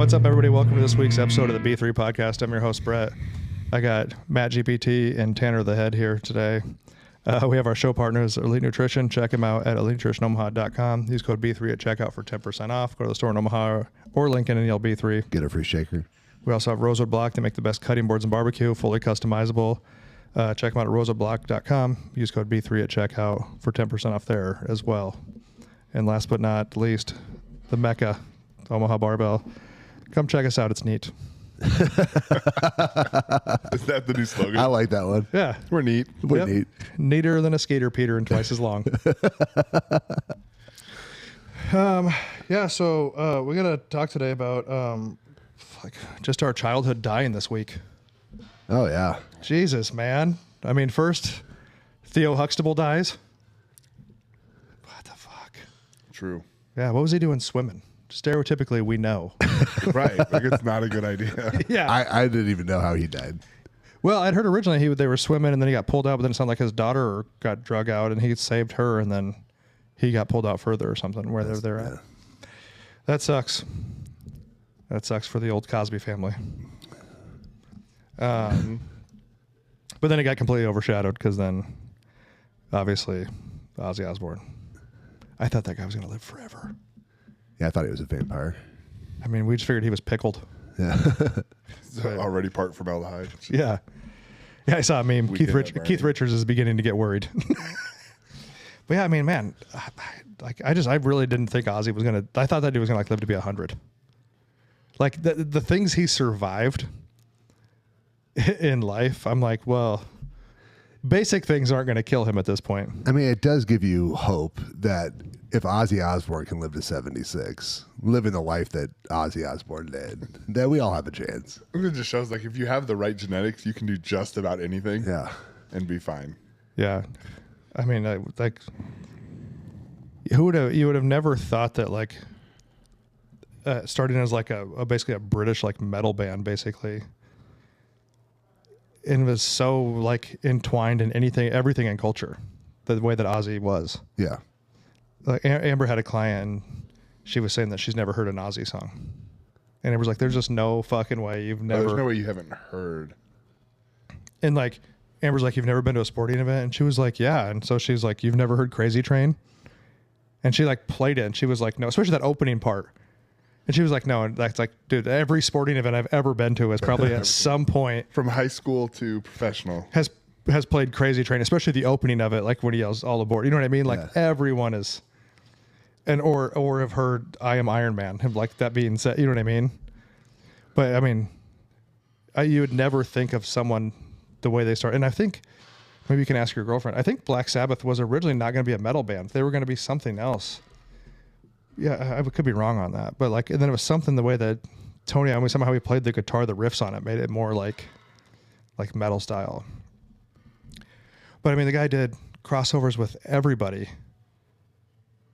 What's up, everybody? Welcome to this week's episode of the B3 Podcast. I'm your host, Brett. I got Matt GPT and Tanner the Head here today. We have our show partners, Elite Nutrition. Check them out at elitenutritionomaha.com. Use code B3 at checkout for 10% off. Go to the store in Omaha or Lincoln and yell B3. Get a free shaker. We also have Rosewood Block. They make the best cutting boards and barbecue, fully customizable. Check them out at rosewoodblock.com. Use code B3 at checkout for 10% off there as well. And last but not least, the Mecca, Omaha Barbell. Come check us out. It's neat. Is that the new slogan? I like that one. Yeah. We're neat. We're neat. Neater than a skater, Peter, and twice as long. So we're going to talk today about just our childhood dying this week. Oh, yeah. Jesus, man. I mean, first, Theo Huxtable dies. What the fuck? True. Yeah, what was he doing swimming? Stereotypically, we know. Right. Like, it's not a good idea. Yeah. I didn't even know how he died. Well, I'd heard originally they were swimming and then he got pulled out, but then it sounded like his daughter got drug out and he saved her and then he got pulled out further or something where they're at. That sucks. That sucks for the old Cosby family. But then it got completely overshadowed because then, obviously, Ozzy Osbourne. I thought that guy was going to live forever. Yeah, I thought he was a vampire. I mean, we just figured he was pickled. Yeah. Already part formaldehyde. Yeah. Yeah, I saw a meme. Keith Richards is beginning to get worried. But yeah, I mean, man, I really didn't think Ozzy was going to, I thought that he was going to live to be 100. Like the things he survived in life, I'm like, well, basic things aren't going to kill him at this point. I mean, it does give you hope that if Ozzy Osbourne can live to 76, living the life that Ozzy Osbourne did, that we all have a chance. It just shows, like, if you have the right genetics, you can do just about anything. Yeah. And be fine. Yeah. I mean, you would have never thought that, like, starting as like basically a British like metal band, basically, and was so like entwined in everything in culture, the way that Ozzy was. Yeah. Like Amber had a client and she was saying that she's never heard an Ozzy song. And Amber's like, there's just no fucking way you've never. There's no way you haven't heard. And like, Amber's like, you've never been to a sporting event? And she was like, yeah. And so she's like, you've never heard Crazy Train? And she like played it and she was like, no, especially that opening part. And she was like, no, and that's like, dude, every sporting event I've ever been to has probably at some point from high school to professional has played Crazy Train, especially the opening of it, like when he yells all aboard. You know what I mean? Like everyone is, and or have heard I Am Iron Man, have like that being said. You know what I mean? But I mean, you would never think of someone the way they start. And I think maybe you can ask your girlfriend. I think Black Sabbath was originally not going to be a metal band. They were going to be something else. Yeah, I could be wrong on that, but like, and then it was something the way that Tony Iommi somehow he played the guitar, the riffs on it made it more like metal style. But I mean, the guy did crossovers with everybody.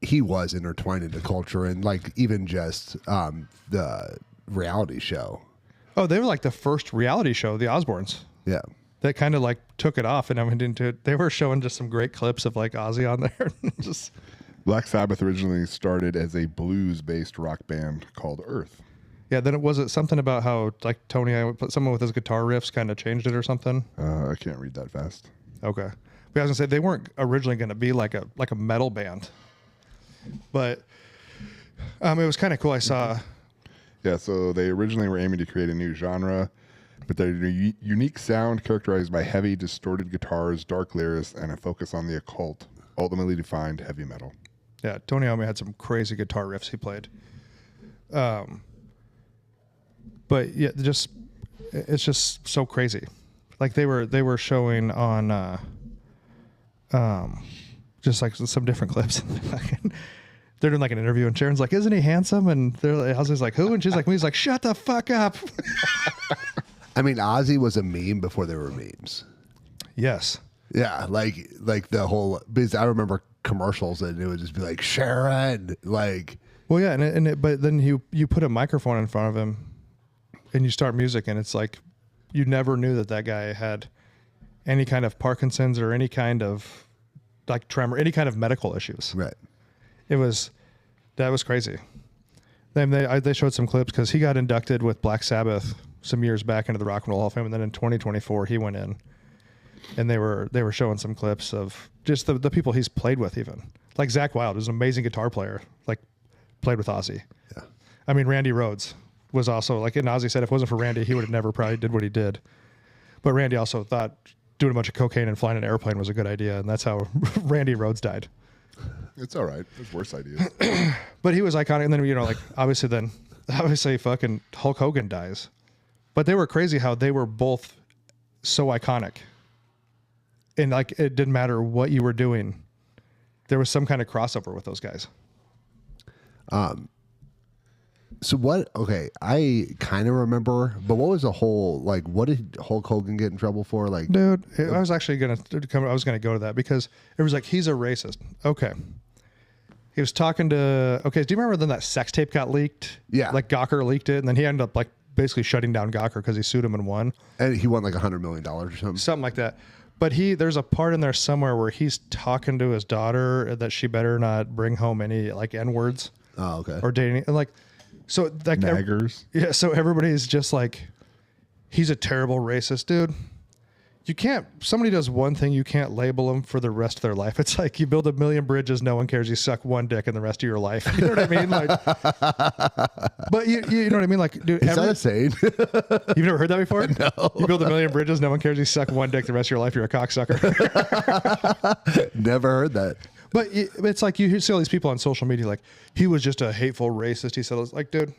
He was intertwined into culture and like even just the reality show. Oh, they were like the first reality show, the Osbournes. Yeah. That kind of like took it off and I went into it. They were showing just some great clips of like Ozzy on there. Just. Black Sabbath originally started as a blues-based rock band called Earth. Yeah, then was it something about how like Tony, someone with his guitar riffs kind of changed it or something? I can't read that fast. Okay, but I was gonna say they weren't originally gonna be like a metal band, but it was kind of cool. I saw. Yeah, so they originally were aiming to create a new genre, but their unique sound, characterized by heavy, distorted guitars, dark lyrics, and a focus on the occult, ultimately defined heavy metal. Yeah, Tony Iommi had some crazy guitar riffs he played. But yeah, it's just so crazy. Like they were showing on just like some different clips. They're doing like an interview and Sharon's like, isn't he handsome? And Ozzy's like, who? And she's like, me. He's like, shut the fuck up. I mean, Ozzy was a meme before there were memes. Yes. Yeah, like the whole, because I remember commercials and it would just be like Sharon, like. Well, yeah, but then you put a microphone in front of him, and you start music, and it's like you never knew that guy had any kind of Parkinson's or any kind of like tremor, any kind of medical issues. Right. That was crazy. They showed some clips because he got inducted with Black Sabbath some years back into the Rock and Roll Hall of Fame, and then in 2024 he went in, and they were showing some clips of just the people he's played with, even like Zakk Wylde, who's an amazing guitar player, like played with Ozzy. Yeah. I mean, Randy Rhoads was also like, and Ozzy said if it wasn't for Randy, he would have never probably did what he did. But Randy also thought doing a bunch of cocaine and flying an airplane was a good idea, and that's how Randy Rhoads died. It's all right. There's worse ideas. But he was iconic, and then like obviously fucking Hulk Hogan dies. But they were crazy how they were both so iconic, and like it didn't matter what you were doing, there was some kind of crossover with those guys. So what? Okay, I kind of remember, but what was the whole like? What did Hulk Hogan get in trouble for? Like, dude, I was actually gonna go to that because it was like he's a racist. Okay, he was talking to. Okay, do you remember then that sex tape got leaked? Yeah, like Gawker leaked it, and then he ended up like basically shutting down Gawker because he sued him and won. And he won like $100 million or something like that. But there's a part in there somewhere where he's talking to his daughter that she better not bring home any like N words. Oh, okay. Or dating, and like. So like Naggers. Yeah, so everybody's just like, he's a terrible racist, dude. You can't. Somebody does one thing, you can't label them for the rest of their life. It's like you build a million bridges, no one cares. You suck one dick in the rest of your life. You know what I mean? Like, but you know what I mean? Like, dude, is that a saying? You've never heard that before? No. You build a million bridges, no one cares. You suck one dick the rest of your life. You're a cocksucker. Never heard that. But it's like you see all these people on social media like, he was just a hateful racist. He said, it was like, dude,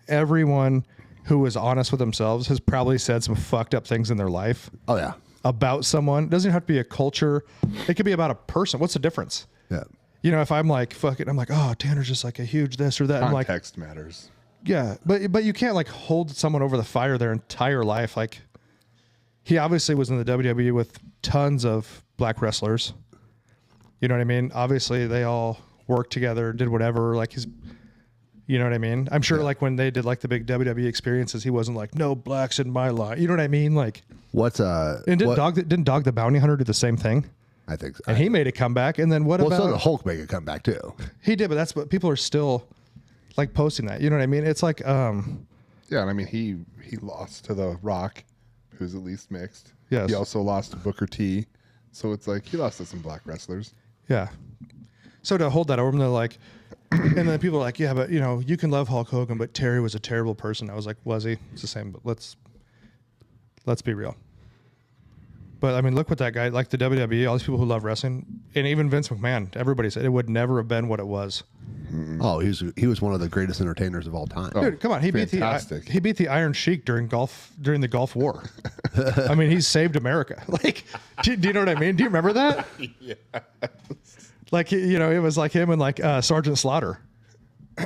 everyone who is honest with themselves has probably said some fucked up things in their life. Oh, yeah. About someone. It doesn't have to be a culture. It could be about a person. What's the difference? Yeah. You know, if I'm like, fuck it, I'm like, oh, Tanner's just like a huge this or that. Context I'm like, matters. Yeah. But you can't like hold someone over the fire their entire life. Like, he obviously was in the WWE with tons of black wrestlers. You know what I mean? Obviously, they all worked together, did whatever. Like you know what I mean? I'm sure, like when they did like the big WWE experiences, he wasn't like, no blacks in my line. You know what I mean? Like, and didn't Dog the Bounty Hunter do the same thing? I think so. And he made a comeback. And then what about? Well, so did Hulk make a comeback too. He did, but that's what people are still like posting that. You know what I mean? It's like, yeah, and I mean he lost to The Rock, who's at least mixed. Yes. He also lost to Booker T. So it's like he lost to some black wrestlers. Yeah. So to hold that over, they're like, and then people are like, yeah, but you know, you can love Hulk Hogan, but Terry was a terrible person. I was like, was he? It's the same, but let's be real. But I mean, look what that guy, like the WWE, all these people who love wrestling, and even Vince McMahon, everybody said it would never have been what it was. Oh, he was one of the greatest entertainers of all time. Dude, come on, he beat the Iron Sheik during the Gulf War. I mean, he saved America. Like, do you know what I mean? Do you remember that? Yeah. Like, you know, it was like him and like Sergeant Slaughter.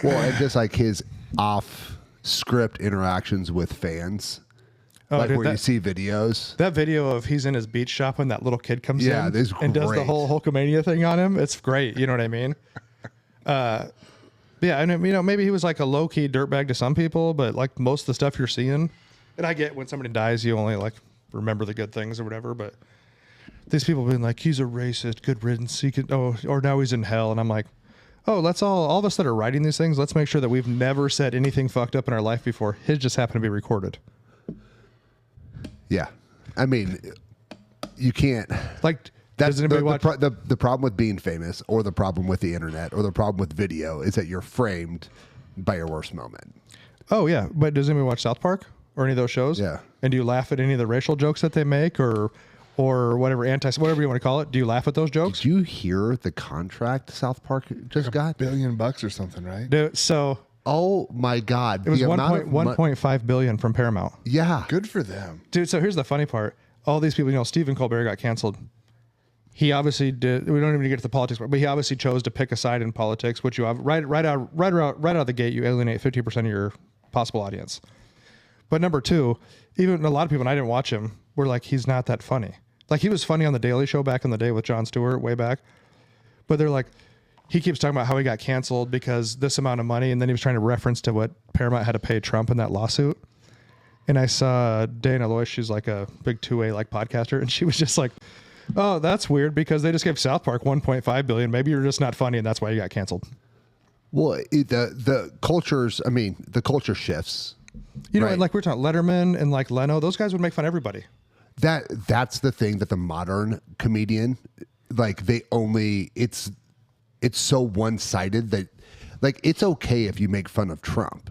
Well, and just like his off-script interactions with fans. Oh, like dude, where you see videos. That video of he's in his beach shop when that little kid comes in and great. does the whole Hulkamania thing on him. It's great. You know what I mean? Yeah, and you know, maybe he was like a low-key dirtbag to some people, but like most of the stuff you're seeing, and I get when somebody dies, you only like remember the good things or whatever, but these people being like, he's a racist, good riddance, or now he's in hell, and I'm like, oh, let's all of us that are writing these things, let's make sure that we've never said anything fucked up in our life before. His just happened to be recorded. Yeah. I mean, you can't like. That's the problem with being famous, or the problem with the internet, or the problem with video is that you're framed by your worst moment. Oh yeah, but does anybody watch South Park or any of those shows? Yeah. And do you laugh at any of the racial jokes that they make, or whatever whatever you want to call it? Do you laugh at those jokes? Did you hear the contract South Park just got? $1 billion or something, right? Dude, so. Oh my God! It was 1.5 billion from Paramount. Yeah, good for them, dude. So here's the funny part: all these people, you know, Stephen Colbert got canceled. He obviously did. We don't even get to the politics, but he obviously chose to pick a side in politics, which you have right out of the gate, you alienate 50% of your possible audience. But number two, even a lot of people, and I didn't watch him, were like, he's not that funny. Like, he was funny on The Daily Show back in the day with Jon Stewart way back, but they're like, he keeps talking about how he got canceled because this amount of money, and then he was trying to reference to what Paramount had to pay Trump in that lawsuit. And I saw Dana Loesch, she's like a big 2A like podcaster, and she was just like, oh, that's weird because they just gave South Park 1.5 billion. Maybe you're just not funny, and that's why you got canceled. Well, the cultures. I mean, the culture shifts. You know, right? and like we're talking Letterman and like Leno, those guys would make fun of everybody. That's the thing that the modern comedian, like it's so one-sided that like it's okay if you make fun of Trump,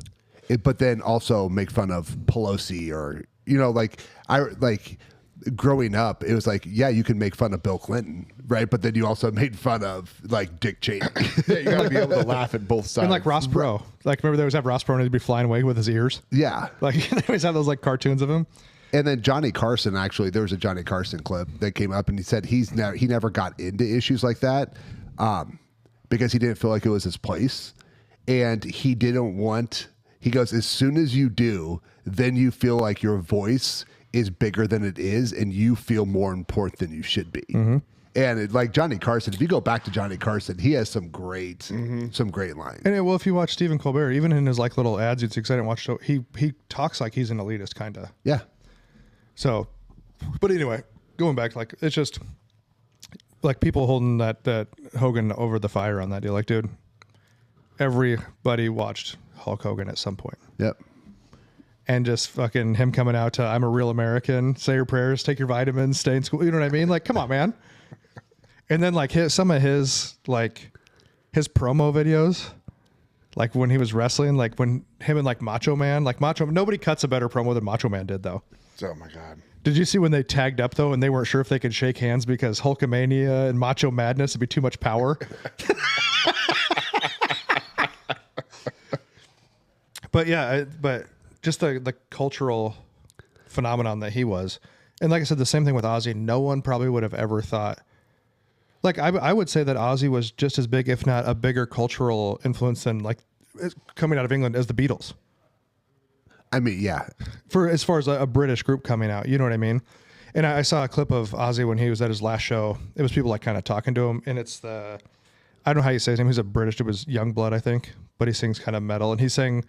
but then also make fun of Pelosi or like growing up, it was like, yeah, you can make fun of Bill Clinton, right? But then you also made fun of like Dick Cheney. Yeah, you got to be able to laugh at both sides. And like Ross Perot. Like remember they always have Ross Perot and he'd be flying away with his ears. Yeah. Like they always have those like cartoons of him. And then Johnny Carson, actually, there was a Johnny Carson clip that came up and he said he never got into issues like that because he didn't feel like it was his place. And he didn't want, he goes, as soon as you do, then you feel like your voice is bigger than it is and you feel more important than you should be. Mm-hmm. And like Johnny Carson, if you go back to Johnny Carson, he has some great lines. And well, if you watch Stephen Colbert, even in his like little ads, you'd see, because I didn't watch show, he talks like he's an elitist kind of. Yeah. So, but anyway, going back, like it's just like people holding that Hogan over the fire on that deal. Like, dude, everybody watched Hulk Hogan at some point. Yep. And just fucking him coming out to I'm a real American, say your prayers, take your vitamins, stay in school. You know what I mean? Like, come on, man. And then like some of his promo videos, like when he was wrestling, like when him and like Macho Man, nobody cuts a better promo than Macho Man did though. Oh my God. Did you see when they tagged up though and they weren't sure if they could shake hands because Hulkamania and Macho Madness would be too much power? But yeah, but just the cultural phenomenon that he was. And like I said, the same thing with Ozzy. No one probably would have ever thought. Like I would say that Ozzy was just as big, if not a bigger cultural influence than like coming out of England as the Beatles. I mean, yeah. For as far as a British group coming out, you know what I mean? And I saw a clip of Ozzy when he was at his last show. It was people like kind of talking to him, and it's I don't know how you say his name. He's a British. It was Youngblood, I think, but he sings kind of metal, and he sang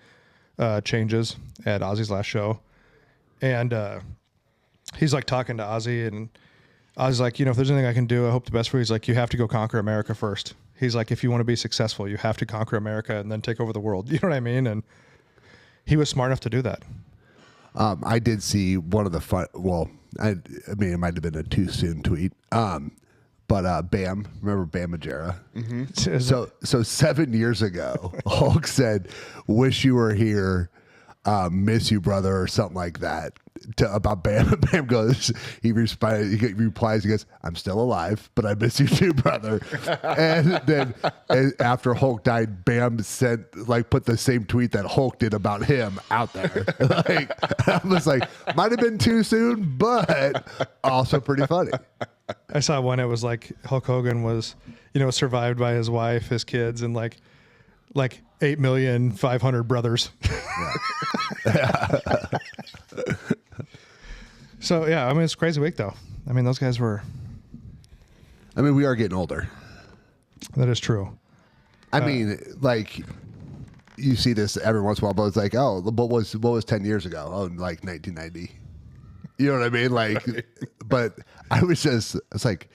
Changes at Ozzy's last show, and he's like talking to Ozzy, and Ozzy's like, if there's anything I can do, I hope the best for you. He's like, you have to go conquer America first. He's like, if you want to be successful, you have to conquer America and then take over the world. You know what I mean? And he was smart enough to do that. I did see one of the fun. Well, I mean, it might have been a too soon tweet. But Bam, remember Bam Majera? Mm-hmm. So 7 years ago, Hulk said, "Wish you were here, miss you, brother," or something like that. About Bam. Bam goes, he replies, he goes, "I'm still alive, but I miss you too, brother." And then after Hulk died, Bam put the same tweet that Hulk did about him out there. I was like, might have been too soon, but also pretty funny. I saw one. It was like Hulk Hogan was, survived by his wife, his kids, and like 8,500,000 brothers. Yeah. So yeah, I mean it's a crazy week though. I mean those guys were. I mean we are getting older. That is true. I mean, like you see this every once in a while, but it's like, oh, what was 10 years ago? Oh, like 1990. You know what I mean? Like, right. But I was like,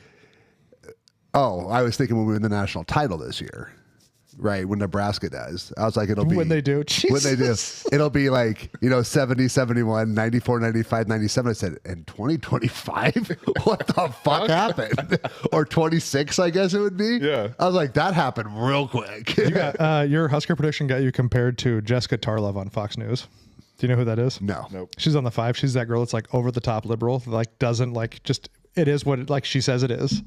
oh, I was thinking when we win the national title this year. Right, when Nebraska does. I was like, it'll be... When they do. Jesus. When they do. It'll be like, 70, 71, 94, 95, 97. I said, and 2025? What the fuck happened? Or 26, I guess it would be? Yeah. I was like, that happened real quick. You got, your Husker prediction got you compared to Jessica Tarlov on Fox News. Do you know who that is? No. Nope. She's on the 5. She's that girl that's like over the top liberal. Like doesn't like just... It is what like she says it is.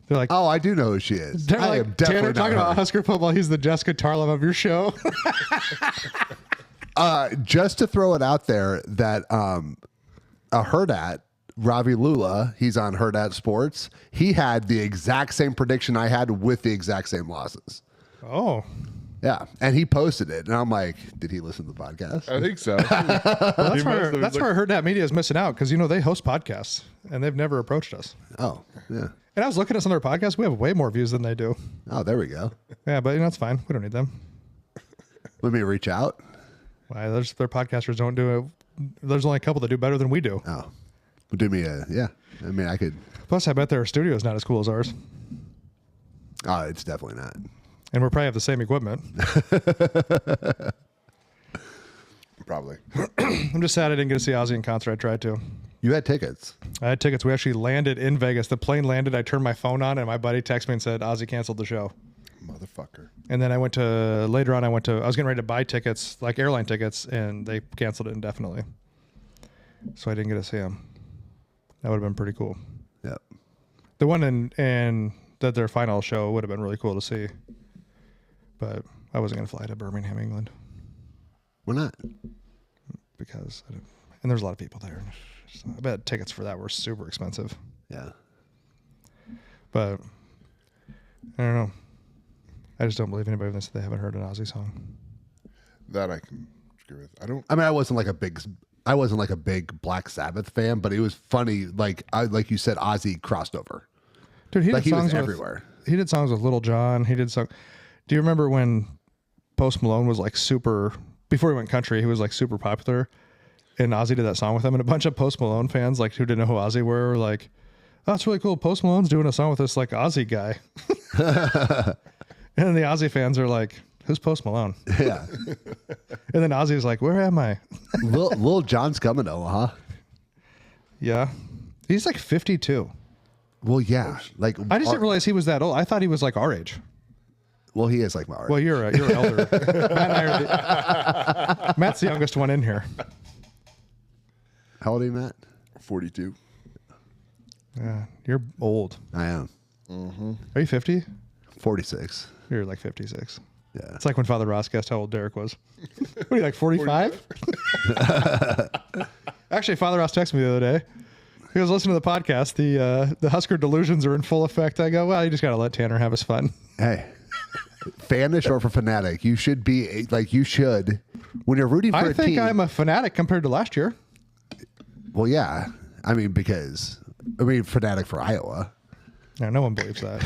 They're like, oh, I do know who she is. They're I like, am definitely Tanner talking her. about Husker football. He's the Jessica Tarlov of your show. Just to throw it out there that a Herdat, Ravi Lula, he's on Herdat Sports. He had the exact same prediction I had with the exact same losses. Oh. Yeah, and he posted it, and I'm like, did he listen to the podcast? I think so. Well, that's where Herdat Media is missing out because, they host podcasts, and they've never approached us. Oh, yeah. And I was looking at some of their podcasts. We have way more views than they do. Oh, there we go. Yeah, but it's fine. We don't need them. Let me reach out. Why? Their podcasters don't do it. There's only a couple that do better than we do. Oh, do me yeah. I mean, I could. Plus, I bet their studio is not as cool as ours. Oh, it's definitely not. And we'll probably have the same equipment. Probably. I'm just sad I didn't get to see Ozzy in concert. I tried to. You had tickets. I had tickets. We actually landed in Vegas. The plane landed. I turned my phone on, and my buddy texted me and said Ozzy canceled the show. Motherfucker. And then I was getting ready to buy tickets, like airline tickets, and they canceled it indefinitely. So I didn't get to see him. That would have been pretty cool. Yep. The one in their final show would have been really cool to see. But I wasn't going to fly to Birmingham, England. Why not? Because and there's a lot of people there. So I bet tickets for that were super expensive. Yeah. But I don't know. I just don't believe anybody when they haven't heard an Ozzy song. That I can agree with. I wasn't like a big Black Sabbath fan, but it was funny. Like you said, Ozzy crossed over. Dude, he was everywhere. He did songs with Little John. Do you remember when Post Malone was like super, before he went country, he was like super popular, and Ozzy did that song with him, and a bunch of Post Malone fans like who didn't know who Ozzy were like, oh, that's really cool. Post Malone's doing a song with this like Ozzy guy. And then the Ozzy fans are like, who's Post Malone? Yeah. And then Ozzy's like, where am I? Lil John's coming though, huh? Yeah. He's like 52. Well, yeah. Like I just didn't realize he was that old. I thought he was like our age. Well, he is like my age. Well, you're elder. Matt and I Matt's the youngest one in here. How old are you, Matt? 42. Yeah, you're old. I am. Mm-hmm. Are you 50? 46. You're like 56. Yeah. It's like when Father Ross guessed how old Derek was. What are you, like 45? Actually, Father Ross texted me the other day. He was listening to the podcast. The Husker delusions are in full effect. I go, well, you just got to let Tanner have his fun. Hey, fanish or for fanatic, you should be like, when you're rooting for a team. I think I'm a fanatic compared to last year. Well, yeah. Fanatic for Iowa. No, no one believes that.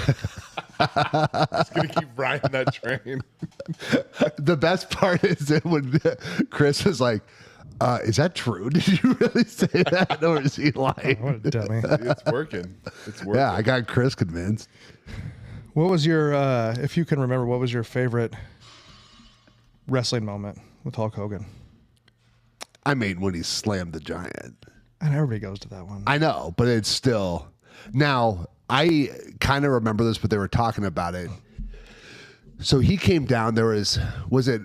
Just going to keep riding that train. The best part is when Chris was like, is that true? Did you really say that? Or is he lying? What a dummy. It's working. Yeah, I got Chris convinced. What was your, if you can remember, what was your favorite wrestling moment with Hulk Hogan? When he slammed the giant. And everybody goes to that one. I know, but it's still. Now, I kind of remember this, but they were talking about it. So he came down. There was it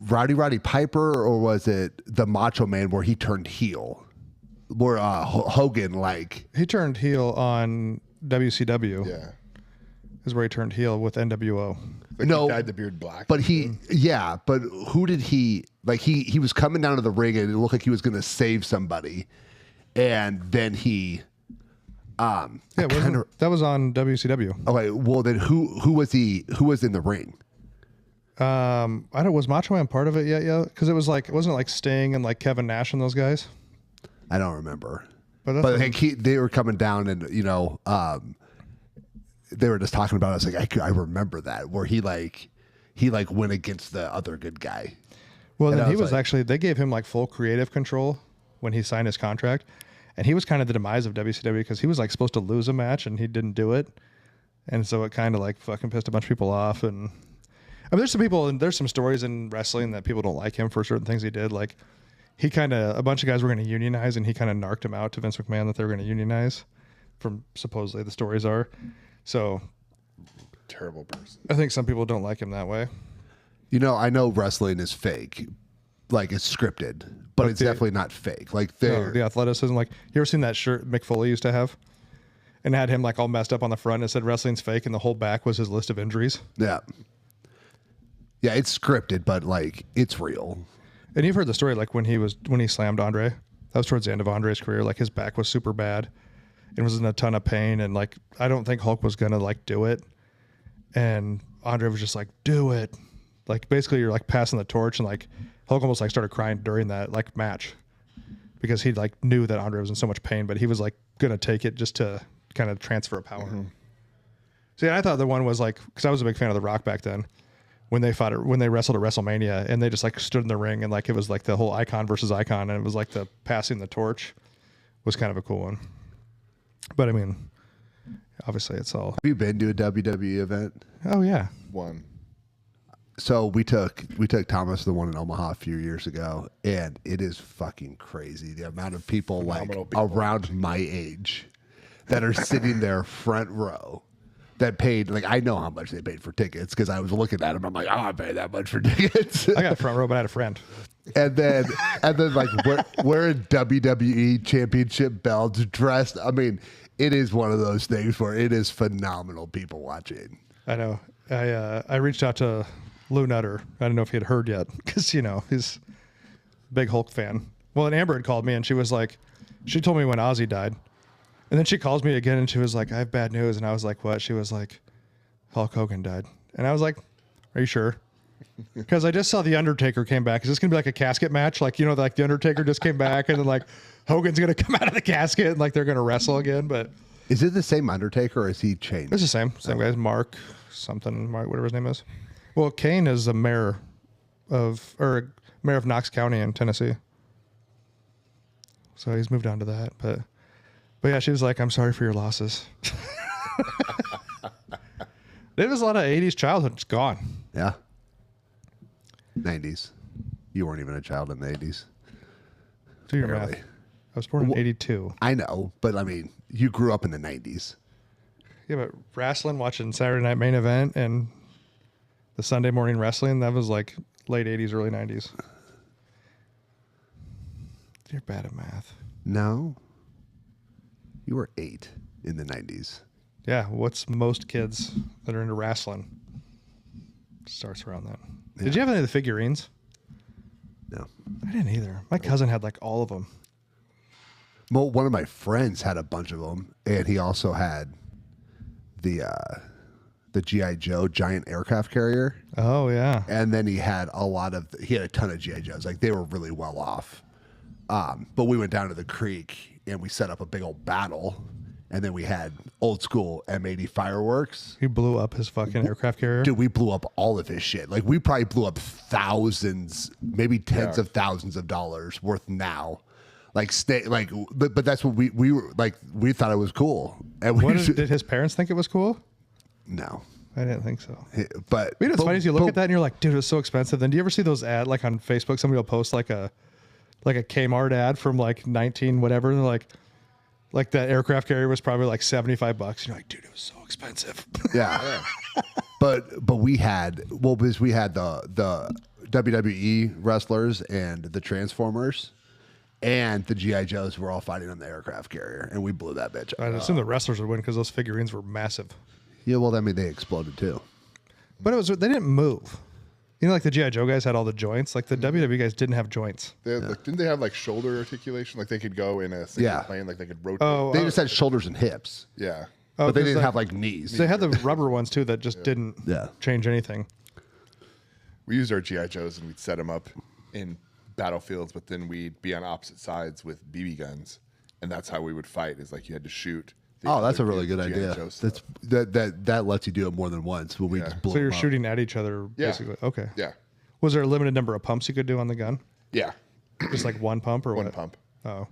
Roddy Piper or was it the Macho Man where he turned heel? Where Hogan he turned heel on WCW. Yeah. Is where he turned heel with NWO. Like No, he dyed the beard black. but but who did he like? He was coming down to the ring and it looked like he was going to save somebody, and then he. That was on WCW. Okay, well then who was he? Who was in the ring? I don't. Was Macho Man part of it yet? Yeah, because it wasn't like Sting and like Kevin Nash and those guys. I don't remember. But like they were coming down and they were just talking about it. I was like, I remember that where he went against the other good guy. Well, and then he was like, actually, they gave him like full creative control when he signed his contract. And he was kind of the demise of WCW because he was like supposed to lose a match and he didn't do it. And so it kind of like fucking pissed a bunch of people off. And there's some people, and there's some stories in wrestling that people don't like him for certain things he did. Like a bunch of guys were going to unionize and he kind of narked him out to Vince McMahon that they were going to unionize, from supposedly the stories are. So Terrible person. I think some people don't like him that way. I know wrestling is fake, like it's scripted, but it's definitely not fake. Like the athleticism, like you ever seen that shirt Mick Foley used to have, and had him like all messed up on the front and it said wrestling's fake, and the whole back was his list of injuries. Yeah, it's scripted, but like it's real. And you've heard the story, like when he slammed Andre. That was towards the end of Andre's career. Like his back was super bad, and was in a ton of pain. And like I don't think Hulk was gonna like do it, and Andre was just like, "Do it." Like basically, you're like passing the torch, and like Hulk almost like started crying during that like match because he like knew that Andre was in so much pain, but he was like gonna take it just to kind of transfer power. Mm-hmm. See, I thought the one was like, because I was a big fan of The Rock back then, when they wrestled at WrestleMania and they just like stood in the ring and like it was like the whole icon versus icon, and it was like the passing the torch was kind of a cool one. But I mean, obviously it's all. Have you been to a WWE event? Oh yeah. One. So we took Thomas to the one in Omaha a few years ago, and it is fucking crazy the amount of people Phenomenal people. around my age that are sitting there front row that paid, like, I know how much they paid for tickets because I was looking at them. I'm like, oh, I paid that much for tickets. I got front row, but I had a friend. And then like we're in WWE championship belts dressed. I mean, it is one of those things where it is phenomenal people watching. I know. I reached out to Lou Nutter. I don't know if he had heard yet because, you know, he's a big Hulk fan. Well, and Amber had called me and she was like, she told me when Ozzy died. And then she calls me again and she was like, I have bad news. And I was like, what? She was like, Hulk Hogan died. And I was like, are you sure? Because I just saw The Undertaker came back. Is this going to be like a casket match? Like, you know, like The Undertaker just came back and then like Hogan's going to come out of the casket and like they're going to wrestle again. But is it the same Undertaker or is he changed? it's the same guys. Mark something, Mark, whatever his name is. Well, Kane is the mayor of Knox County in Tennessee. So he's moved on to that. But yeah, she was like, I'm sorry for your losses. There was a lot of 80s childhood. It's gone. Yeah. 90s. You weren't even a child in the 80s. Do your Barely. math. I was born in 82. I know, but I mean, you grew up in the 90s. Yeah, but wrestling, watching Saturday Night Main Event and the Sunday morning wrestling, that was like late 80s, early 90s. You're bad at math. No. You were 8 in the 90s. Yeah, what's most kids that are into wrestling? Starts around that. Yeah. Did you have any of the figurines? No. I didn't either. My cousin had like all of them. Well, one of my friends had a bunch of them, and he also had the G.I. Joe giant aircraft carrier. Oh, yeah. And then he had a ton of G.I. Joes. Like, they were really well off. But we went down to the creek, and we set up a big old battle. And then we had old school M80 fireworks. He blew up his fucking aircraft carrier. Dude, we blew up all of his shit. Like, we probably blew up thousands, maybe tens of thousands of dollars worth now. Like, but that's what we were like. We thought it was cool. And Did his parents think it was cool? No, I didn't think so. But You know, what's funny is you look at that and you're like, dude, it's so expensive. Then do you ever see those ad like on Facebook? Somebody will post like a Kmart ad from like 19 whatever, and they're like that aircraft carrier was probably like $75. And you're like, dude, it was so expensive. Yeah. but we had because we had the WWE wrestlers and the Transformers. And the G.I. Joes were all fighting on the aircraft carrier, and we blew that bitch up. I assume the wrestlers would win because those figurines were massive. Yeah, well, I mean, they exploded too. But they didn't move. You know, like the G.I. Joe guys had all the joints. Like the WWE guys didn't have joints. Didn't they have like shoulder articulation? Like they could go in a single plane, like they could rotate. They just had shoulders and hips. Yeah. But they didn't have like knees. They had the rubber ones too that just didn't change anything. We used our G.I. Joes and we'd set them up in battlefields, but then we'd be on opposite sides with BB guns, and that's how we would fight. Is like you had to shoot. That's a really good idea. That lets you do it more than once. When we just blew So you're them up. shooting at each other, basically. Okay. Yeah. Was there a limited number of pumps you could do on the gun? Yeah. Just like one pump or One what? pump. Oh.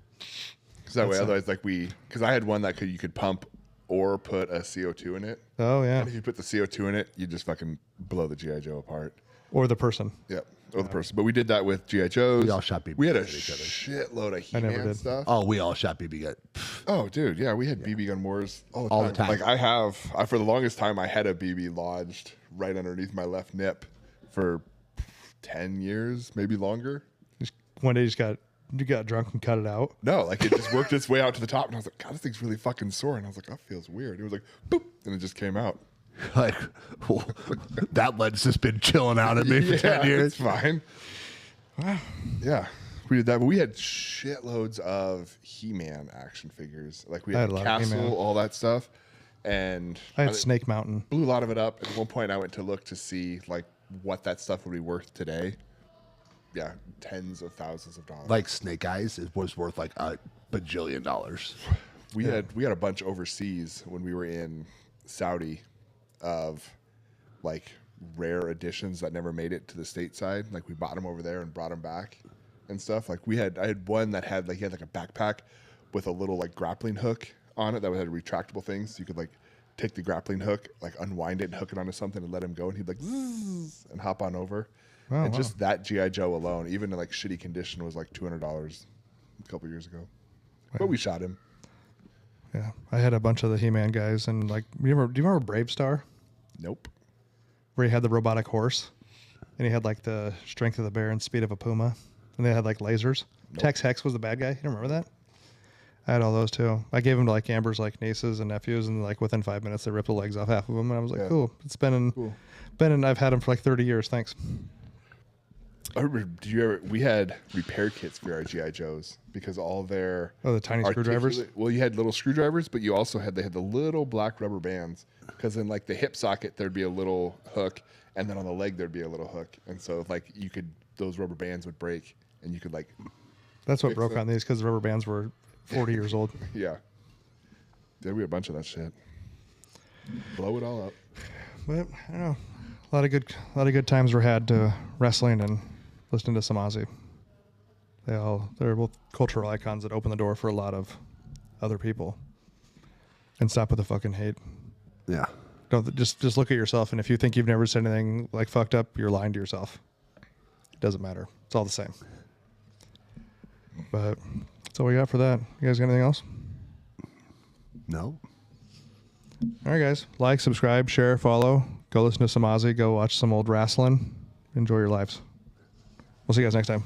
Because that way, otherwise, because I had one that you could pump or put a CO2 in it. Oh yeah. And if you put the CO2 in it, you just fucking blow the G.I. Joe apart. Or the person. Yep. Or the person. But we did that with G.I. Joes. We all shot BB We had a guns at each other. shitload of never He-Man did. stuff. Oh, we all shot BB gun. Oh, dude, yeah, we had BB gun wars all the time. Like for the longest time, I had a BB lodged right underneath my left nip for 10 years, maybe longer. One day you got drunk and cut it out. No, like it just worked its way out to the top, and I was like, God, this thing's really fucking sore. And I was like, that feels weird. It was like, boop, and it just came out. Like, well, that lead's just been chilling out at me for 10 years. It's fine. Yeah, we did that, but we had shitloads of He-Man action figures. Like we I had had a lot of He-Man. Castle, all that stuff, and I had Snake Mountain. blew a lot of it up. At one point, I went to look to see like what that stuff would be worth today. Yeah, tens of thousands of dollars. Like Snake Eyes, it was worth like $1 bajillion. We had a bunch overseas when we were in Saudi of like rare editions that never made it to the stateside. Like we bought them over there and brought them back and stuff. Like I had one that had like a backpack with a little like grappling hook on it that had retractable things. You could like take the grappling hook, like unwind it and hook it onto something and let him go, and he'd like zzz, and hop on over. Oh, and wow. just that GI Joe alone, even in like shitty condition, was like $200 a couple years ago. But we shot him. Yeah, I had a bunch of the He-Man guys, and like, do you remember Brave Star? Nope. Where he had the robotic horse, and he had like the strength of the bear and speed of a puma, and they had like lasers. Nope. Tex Hex was the bad guy. You don't remember that? I had all those too. I gave them to like Amber's like nieces and nephews, and like within 5 minutes they ripped the legs off half of them, and I was like, cool. It's been and I've had them for like 30 years. Thanks. We had repair kits for our GI Joes because all their the tiny screwdrivers. Well, you had little screwdrivers, but you also had the little black rubber bands because in like the hip socket there'd be a little hook, and then on the leg there'd be a little hook, and so like those rubber bands would break, and you could like. That's what broke on these because the rubber bands were 40 years old. Yeah. Yeah, we had a bunch of that shit. Blow it all up. But I don't know. A lot of good times were had wrestling and listening to some Ozzy. They're both cultural icons that open the door for a lot of other people. And stop with the fucking hate. Yeah. Don't just look at yourself, and if you think you've never said anything like fucked up, you're lying to yourself. It doesn't matter. It's all the same. But that's all we got for that. You guys got anything else? No. All right, guys. Like, subscribe, share, follow. Go listen to some Ozzy. Go watch some old wrestling. Enjoy your lives. We'll see you guys next time.